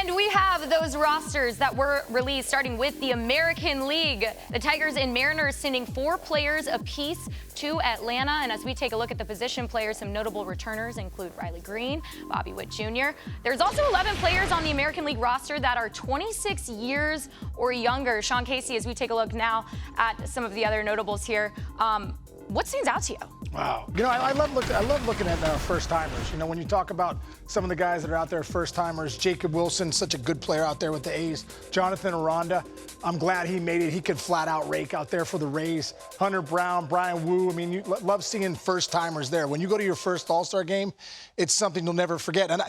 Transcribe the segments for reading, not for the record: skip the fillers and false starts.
And we have those rosters that were released, starting with the American League. The Tigers and Mariners sending 4 players apiece to Atlanta. And as we take a look at the position players, some notable returners include Riley Green, Bobby Witt Jr. There's also 11 players on the American League roster that are 26 years or younger. Sean Casey, as we take a look now at some of the other notables here, what stands out to you? Wow. You know, I love looking at first-timers. You know, when you talk about some of the guys that are out there, first-timers, Jacob Wilson, such a good player out there with the A's. Jonathan Aranda, I'm glad he made it. He could flat-out rake out there for the Rays. Hunter Brown, Brian Wu. I mean, you love seeing first-timers there. When you go to your first All-Star game, it's something you'll never forget. And,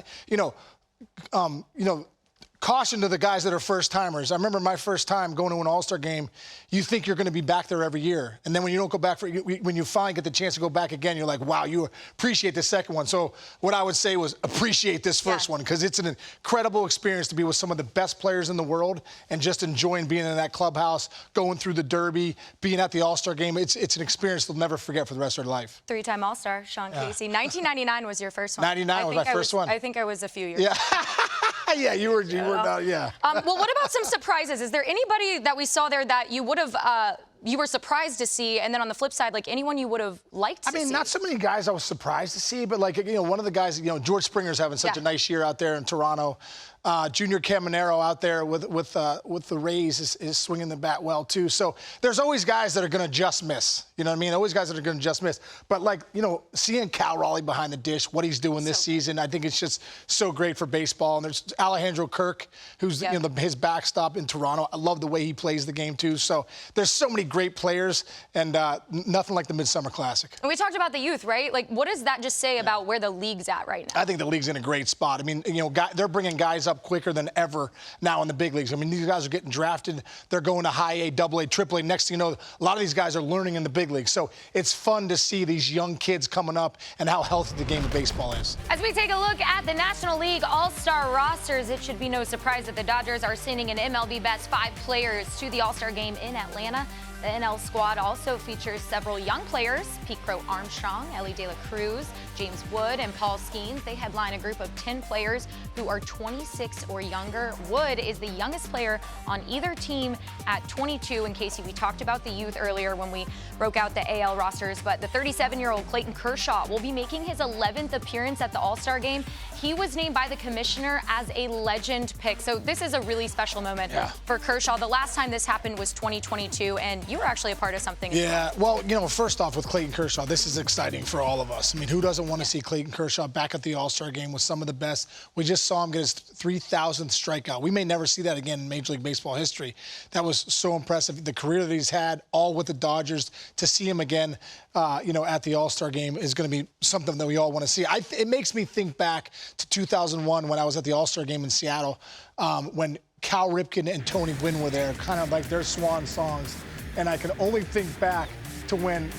caution to the guys that are first-timers. I remember my first time going to an All-Star game, you think you're going to be back there every year. And then when you don't go back, when you finally get the chance to go back again, you're like, wow, you appreciate the second one. So what I would say was appreciate this first one, because it's an incredible experience to be with some of the best players in the world and just enjoying being in that clubhouse, going through the Derby, being at the All-Star game. It's an experience they'll never forget for the rest of their life. 3-time All-Star, Sean Casey. 1999 was your first one. 99 was my first one. I think I was a few years. Yeah. Yeah, you were not, yeah. Well, what about some surprises? Is there anybody that we saw there that you would have, you were surprised to see, and then on the flip side, like anyone you would have liked to see? I mean, not so many guys I was surprised to see, but like, one of the guys, George Springer's having such a nice year out there in Toronto. Junior Caminero out there with the Rays is swinging the bat well too. So there's always guys that are going to just miss. You know what I mean? Always guys that are going to just miss. But seeing Cal Raleigh behind the dish, what he's doing this season, I think it's just so great for baseball. And there's Alejandro Kirk, who's his backstop in Toronto. I love the way he plays the game too. So there's so many great players, and nothing like the Midsummer Classic. And we talked about the youth, right? Like, what does that just say about where the league's at right now? I think the league's in a great spot. I mean, they're bringing guys up quicker than ever now in the big leagues. I mean, these guys are getting drafted. They're going to high A, double A, triple A. Next thing you know, a lot of these guys are learning in the big leagues. So it's fun to see these young kids coming up and how healthy the game of baseball is. As we take a look at the National League All-Star rosters, it should be no surprise that the Dodgers are sending an MLB best 5 players to the All-Star game in Atlanta. The NL squad also features several young players: Pete Crow Armstrong, Elly De La Cruz, James Wood, and Paul Skeens. They headline a group of 10 players who are 26 or younger. Wood is the youngest player on either team at 22. In Casey, we talked about the youth earlier when we broke out the AL rosters, but the 37-year-old Clayton Kershaw will be making his 11th appearance at the All-Star game. He was named by the commissioner as a legend pick. So this is a really special moment for Kershaw. The last time this happened was 2022, and you were actually a part of something. Yeah, well, first off, with Clayton Kershaw, this is exciting for all of us. I mean, who doesn't want to see Clayton Kershaw back at the All-Star game with some of the best? We just saw him get his 3,000th strikeout. We may never see that again in Major League Baseball history. That was so impressive. The career that he's had, all with the Dodgers, to see him again, at the All-Star game is going to be something that we all want to see. It makes me think back to 2001 when I was at the All-Star game in Seattle, when Cal Ripken and Tony Gwynn were there, kind of like their swan songs. And I can only think back to when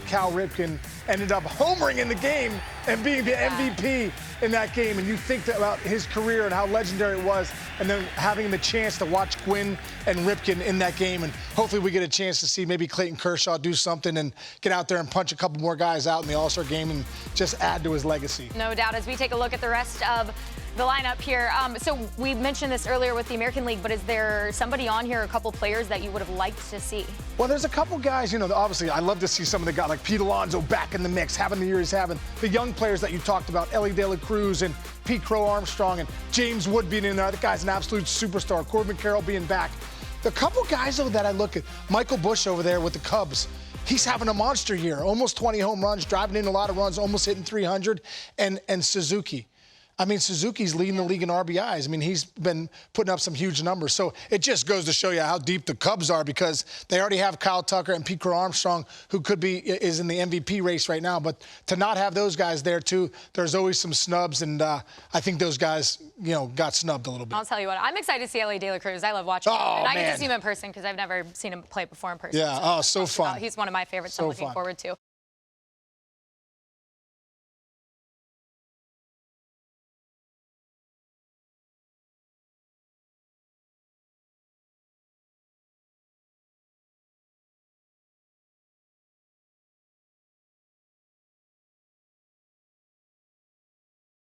Cal Ripken ended up homering in the game and being the MVP in that game. And you think about his career and how legendary it was, and then having the chance to watch Gwynn and Ripken in that game. And hopefully we get a chance to see maybe Clayton Kershaw do something and get out there and punch a couple more guys out in the All-Star game and just add to his legacy. No doubt. As we take a look at the rest of the lineup here. So we mentioned this earlier with the American League, but is there somebody on here, a couple players that you would have liked to see? Well, there's a couple guys, obviously I love to see some of the guys like Pete Alonso back in the mix, having the year he's having. The young players that you talked about, Elly De La Cruz and Pete Crow Armstrong and James Wood being in there. That guy's an absolute superstar. Corbin Carroll being back. The couple guys, though, that I look at, Michael Busch over there with the Cubs. He's having a monster year, almost 20 home runs, driving in a lot of runs, almost hitting 300, and Suzuki. I mean, Suzuki's leading the league in RBIs. I mean, he's been putting up some huge numbers. So it just goes to show you how deep the Cubs are, because they already have Kyle Tucker and Pete Crow Armstrong, who is in the MVP race right now. But to not have those guys there, too, there's always some snubs. And I think those guys, got snubbed a little bit. I'll tell you what, I'm excited to see Elly De La Cruz. I love watching him. And I get to see him in person because I've never seen him play before in person. Yeah, so fun. He's one of my favorites. So I'm looking forward to.